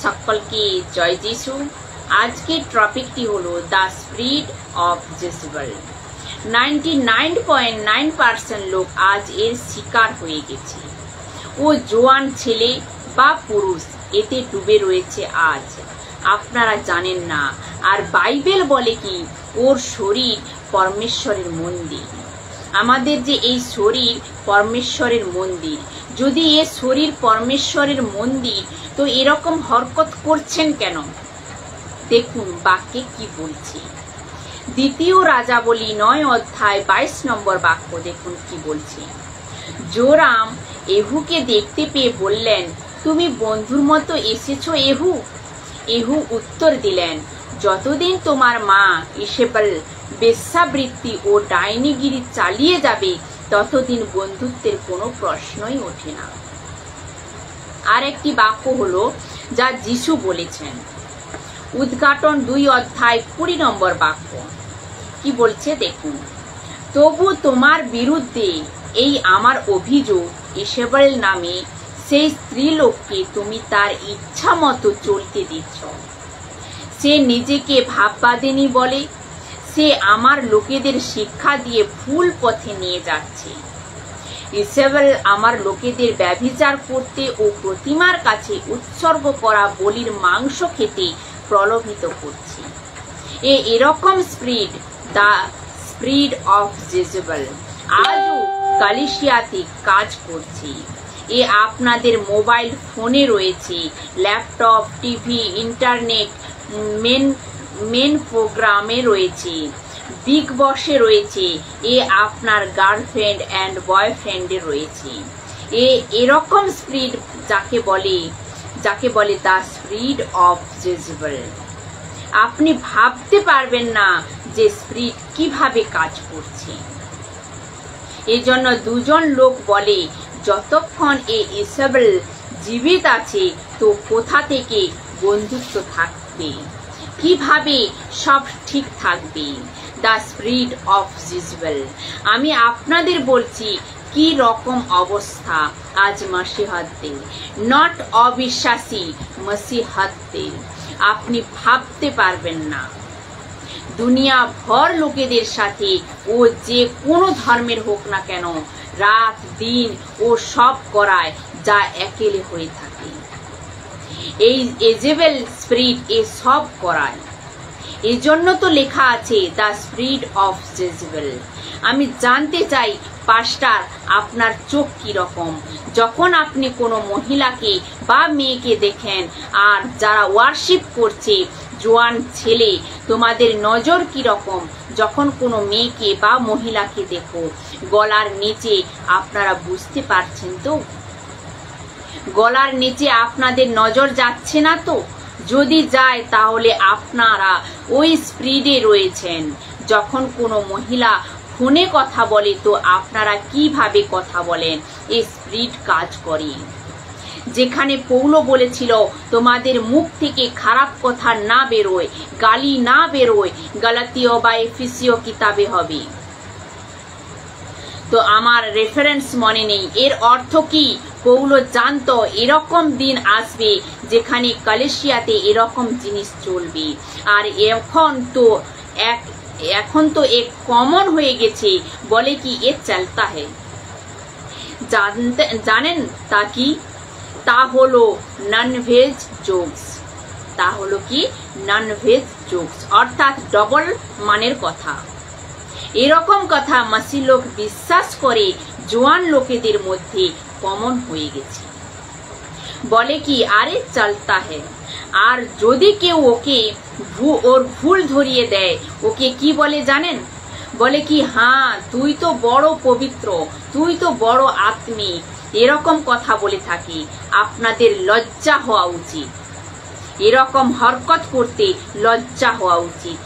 সকলকে জয় যিশু। আজকে টপিকটি হলো দ্য স্পিরিট অফ জেজবেল। 99.9% লোক আজ এর শিকার হয়ে গেছে। ও জোয়ান ছেলে বা পুরুষ এতে ডুবে রয়েছে আজ, আপনারা জানেন না। আর বাইবেল বলে কি ওর শরীর পরমেশ্বরের মন্দির। আমাদের যে এই শরীর পরমেশ্বরের মন্দির, যদি এ শরীর পরমেশ্বরের মন্দির তো এরকম হরকত করছেন কেন? দেখুন বাক্যে কি বলছে। দ্বিতীয় রাজাবলী 9 অধ্যায় 22 নম্বর বাক্য দেখুন কি বলছে। জোরাম এহুকে দেখতে পেয়ে বললেন, তুমি বন্ধুর মতো এসেছো এহু? এহু উত্তর দিলেন, যতদিন তোমার মা ইসেবেল বেশ্যাবৃত্তি ও ডাইনিগিরি চালিয়ে যাবে ততদিন বন্ধুত্বের কোনো প্রশ্নই ওঠে না। আর একটি বাক্য হলো যা যিশু বলেছেন, উদ্ঘাটন 2 অধ্যায় 20 নম্বর বাক্য কি বলছে দেখুন। তবু তোমার বিরুদ্ধে এই আমার অভিযোগ, ইসেবেল নামে সেই স্ত্রীলোককে তুমি তার ইচ্ছা মতো চলতে দিচ্ছ। সে নিজেকে ভাববাদিনী বলে, সে আমার লোকেদের শিক্ষা দিয়ে ভুল পথে নিয়ে যাচ্ছে। ইসেবেল আমার লোকেদের ব্যভিচার করতে ও প্রতিমার কাছে উৎসর্গ করা বলির মাংস খেতে প্রলোভিত করছে। এরকম স্পিরিট, দ্য স্পিরিট অফ জেজবেল, আজও কালিসিয়াতে কাজ করছে। এ আপনাদের মোবাইল ফোনে রয়েছে, ল্যাপটপ, টিভি, ইন্টারনেট, মেন প্রোগ্রামে রয়েছে, বিগ বসে রয়েছে, এ আপনার গার্লফ্রেন্ড অ্যান্ড বয়ফ্রেন্ডে রয়েছে। এরকম স্পিরিট যাকে বলে দ্য স্পিরিট অফ জেজবেল। আপনি ভাবতে পারবেন না যে স্পিরিট কিভাবে কাজ করছে। এজন্য দুজন লোক বলে, যতক্ষণ ইসেবেল জীবিত আছে তো কোথা থেকে বন্ধুত্ব থাকবে, কিভাবে সব ঠিক থাকবে। The spirit of Jezebel. আমি আপনাদের বলছি কি রকম অবস্থা আজ মসিহতদের, নট অবিশ্বাসী মসিহতদের। আপনি ভাবতে পারবেন না। দুনিয়া ভর লোকেদের সাথে ও যে কোনো ধর্মের হোক না কেন, রাত দিন ও সব করায় যা একেলে হয়ে থাকে। এই ইজেবেল স্পিরিট এ সব করায়। এজন্য তো লেখা আছে দ্য স্পিরিট অফ জেজবেল। আমি জানতে চাই পাস্টার, আপনার চোখ কি রকম যখন আপনি কোনো মহিলাকে বা মেয়েকে দেখেন? আর যারা ওয়ার্শিপ করছে জোয়ান ছেলে, তোমাদের নজর কি রকম যখন কোনো মেয়েকে বা মহিলাকে দেখো? গলার নিচে আপনারা বুঝতে পারছেন তো? গলার নিচে আপনাদের নজর যাচ্ছে না তো? যদি যায় তাহলে আপনারা ওই স্পিরিটে রয়েছেন। যখন কোনো মহিলা ফোনে কথা বলে তো আপনারা কিভাবে কথা বলেন? এই স্পিরিট কাজ করে। যেখানে পৌল বলেছিল তোমাদের মুখ থেকে খারাপ কথা না বেরোয়, গালি না বেরোয়, গালাতীয় বা এফেসীয় কিতাবে হবে। তো আমার রেফারেন্স মনে নেই। এর অর্থ কি? পৌল জানতো এরকম দিন আসবে যেখানে কালেসিয়াতে এরকম জিনিস চলবে। আর এখন তো এক কমন হয়ে গেছে, বলে কি এ চলতা হে। জানেন তা কি? তা হলো ননভেজ জোকস। তা হলো কি? ননভেজ জোকস, অর্থাৎ ডবল মানের কথা। এরকম কথা মাসি লোক বিশ্বাস করে জোয়ান লোকেদের মধ্যে কমন হয়ে গেছে। বলে কি আরে চলতা হে। আর যদি কেউ ওকে ওর ভুল ধরিয়ে দেয়, ওকে কি বলে জানেন? বলে কি হ্যাঁ তুই তো বড় পবিত্র, তুই তো বড় আত্মিক। এরকম কথা বলে থাকি। আপনাদের লজ্জা হওয়া উচিত। এরকম হরকত করতে লজ্জা হওয়া উচিত।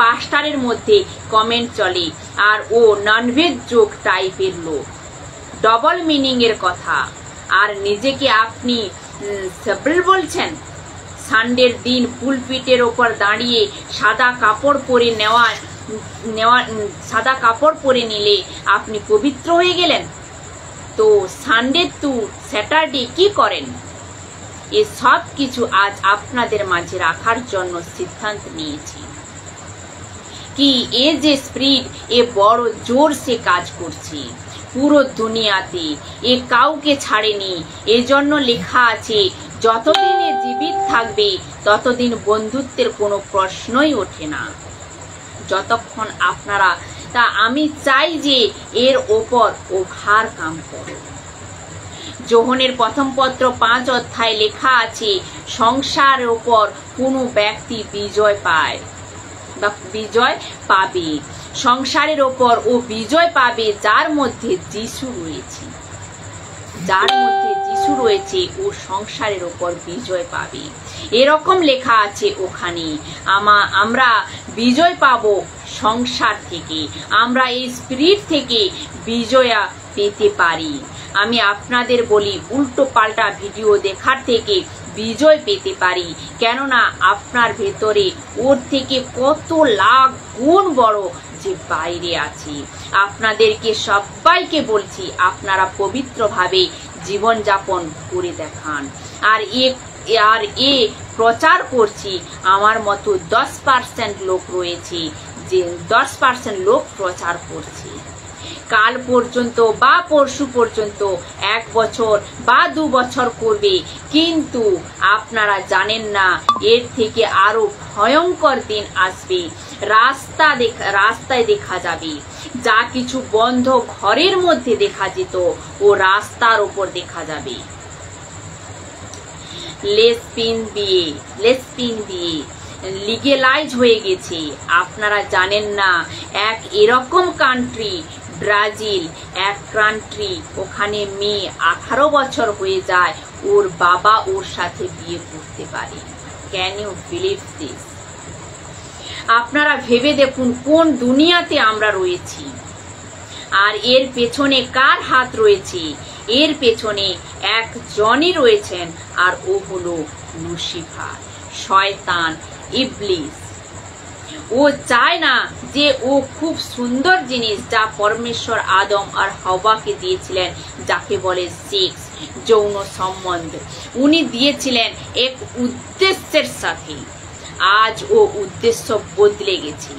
পাস্টারের মধ্যে কমেন্ট চলে, আর ও ননভেজ জোক টাইপের লোক, ডবল মিনিং এর কথা। আর নিজেকে আপনি সেবল বলছেন। সানডের দিন পুলপিটের ওপর দাঁড়িয়ে সাদা কাপড় পরে নিলে আপনি পবিত্র হয়ে গেলেন। তো সানডে টু স্যাটারডে কি করেন? এ সব কিছু আজ আপনাদের মাঝে রাখার জন্য সিদ্ধান্ত নিয়েছি। কি এ যে স্পিরিট এ বড় জোর সে কাজ করছে পুরো দুনিয়াতে, এ কাউকে ছাড়েনি। এজন্য লেখা আছে যতদিন এ জীবিত থাকবে ততদিন বন্ধুত্বের কোনো প্রশ্নই ওঠে না। যতক্ষণ আপনারা তা আমি চাই যে এর ওপর ওভার কাম করো। যোহনের প্রথম পত্র 5 অধ্যায়ে লেখা আছে সংসারের ওপর কোনো ব্যক্তি বিজয় পায় বা বিজয় পাবে। সংসারের ওপর ও বিজয় পাবে যার মধ্যে যিশু রয়েছে। যার মধ্যে যিশু রয়েছে ও সংসারের ওপর বিজয় পাবে। এরকম লেখা আছে ওখানে। আমরা বিজয় পাবো সংসার থেকে, আমরা এই স্পিরিট থেকে বিজয়া পেতে পারি। আমি আপনাদের বলি উল্টো পাল্টা ভিডিও দেখার থেকে বিজয় পেতে পারি, কেননা আপনার ভেতরে ওর থেকে কত লাখ গুণ বড় যে বাইরে আছে। আপনাদেরকে সবাইকে বলছি আপনারা পবিত্রভাবে জীবনযাপন করে দেখান। আর এ প্রচার করছি আমার মতো 10% লোক রয়েছে, যে 10% লোক প্রচার করছে। কাল পর্যন্ত বা পরশু পর্যন্ত 1 বছর বা 2 বছর করবে, কিন্তু আপনারা জানেন না এর থেকে আরো ভয়ঙ্কর দিন আসবে। রাস্তায় দেখা যাবে যা কিছু বন্ধ ঘরের মধ্যে দেখা যেত ও রাস্তার উপর দেখা যাবে। লেসবিয়ান বিয়ে লিগেলাইজ হয়ে গেছে। আপনারা জানেন না এক এরকম কান্ট্রি ব্রাজিল, এক কান্ট্রি ওখানে মেয়ে 18 বছর হয়ে যায় ওর বাবা ওর সাথে বিয়ে করতে পারে। Can you believe this? আপনারা ভেবে দেখুন কোন দুনিয়াতে আমরা রয়েছি। আর এর পেছনে কার হাত রয়েছে? এর পেছনে একজনই রয়েছেন, আর ও হলো লুসিফার, শয়তান, ইবলিস। ও চায় না যে ও খুব সুন্দর জিনিস যা পরমেশ্বর আদম আর হাওয়াকে দিয়েছিলেন, যাকে বলে সেক্স, যৌন সম্বন্ধ, উনি দিয়েছিলেন এক উদ্দেশ্যের সাথে। আজ ও উদ্দেশ্য বদলে গেছে।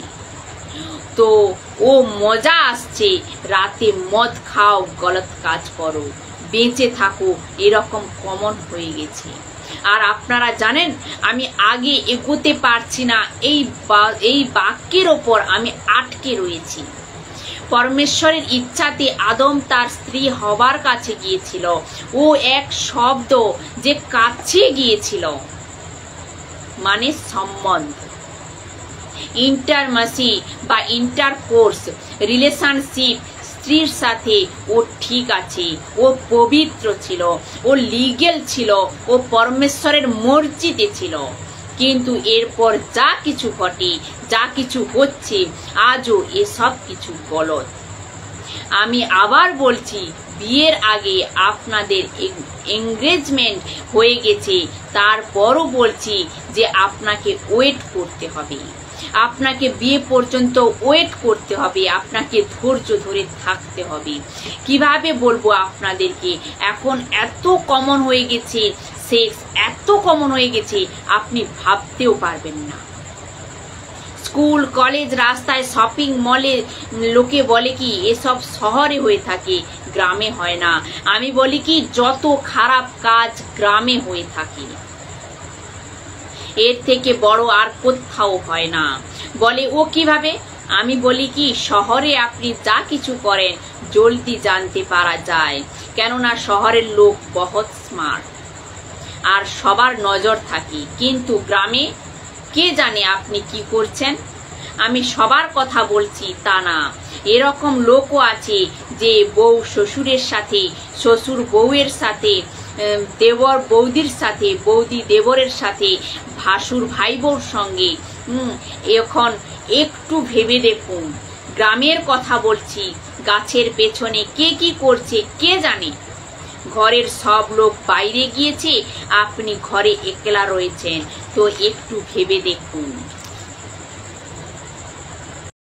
তো ও মজা আসছে, রাতে মদ খাও, গলত কাজ করো, বেঁচে থাকো, এরকম কমন হয়ে গেছে। আর আপনারা জানেন আমি আগে এগোতে পারছি না, এই বাক্যের ওপর আমি আটকে রয়েছি। পরমেশ্বরের ইচ্ছাতে আদম তার স্ত্রী হবার কাছে গিয়েছিল। ও এক শব্দ যে কাছে গিয়েছিল, মানে সম্বন্ধ, ইন্টারমাসি বা ইন্টারকোর্স, রিলেশনশিপ। স্ত্রীর সাথে ও ঠিক আছে, ও পবিত্র ছিল, ও লিগেল ছিল, ও পরমেশ্বরের মর্জিতে ছিল। কিন্তু এরপর যা কিছু ঘটে, যা কিছু হচ্ছে, আজও এসব কিছু গলত। আমি আবার বলছি, বিয়ের আগে আপনাদের এনগেজমেন্ট হয়ে গেছে, তারপরও বলছি যে আপনাকে ওয়েট করতে হবে, আপনাকে বিয়ে পর্যন্ত ওয়েট করতে হবে, আপনাকে ধৈর্য ধরে থাকতে হবে। কিভাবে বলবো আপনাদেরকে, এখন এত কমন হয়ে গেছে, সেক্স এত কমন হয়ে গেছে আপনি ভাবতেও পারবেন না। স্কুল, কলেজ, রাস্তায়, শপিং মলে লোকে বলে কি এসব শহরে হয়ে থাকে, গ্রামে হয় না। আমি বলি কি যত খারাপ কাজ গ্রামে হয়ে থাকে, এর থেকে বড় আর কোথাও হয় না। বলে ও কিভাবে? আমি বলি কি শহরে আপনি যা কিছু করেন জলদি জানতে পারা যায়, কেননা শহরের লোক বহুত স্মার্ট আর সবার নজর থাকে। কিন্তু গ্রামে কে জানে আপনি কি করছেন? আমি সবার কথা বলছি তা না, এরকম লোকও আছে যে বউ শ্বশুরের সাথে, শ্বশুর বউয়ের সাথে, দেবর বৌদির সাথে, বৌদি দেবরের সাথে, ভাসুর ভাই বউর সঙ্গে। এখন একটু ভেবে দেখুন, গ্রামের কথা বলছি, গাছের পেছনে কে কি করছে কে জানে। ঘরের সব লোক বাইরে গিয়েছে, আপনি ঘরে একলা রয়েছেন, তো একটু ভেবে দেখুন।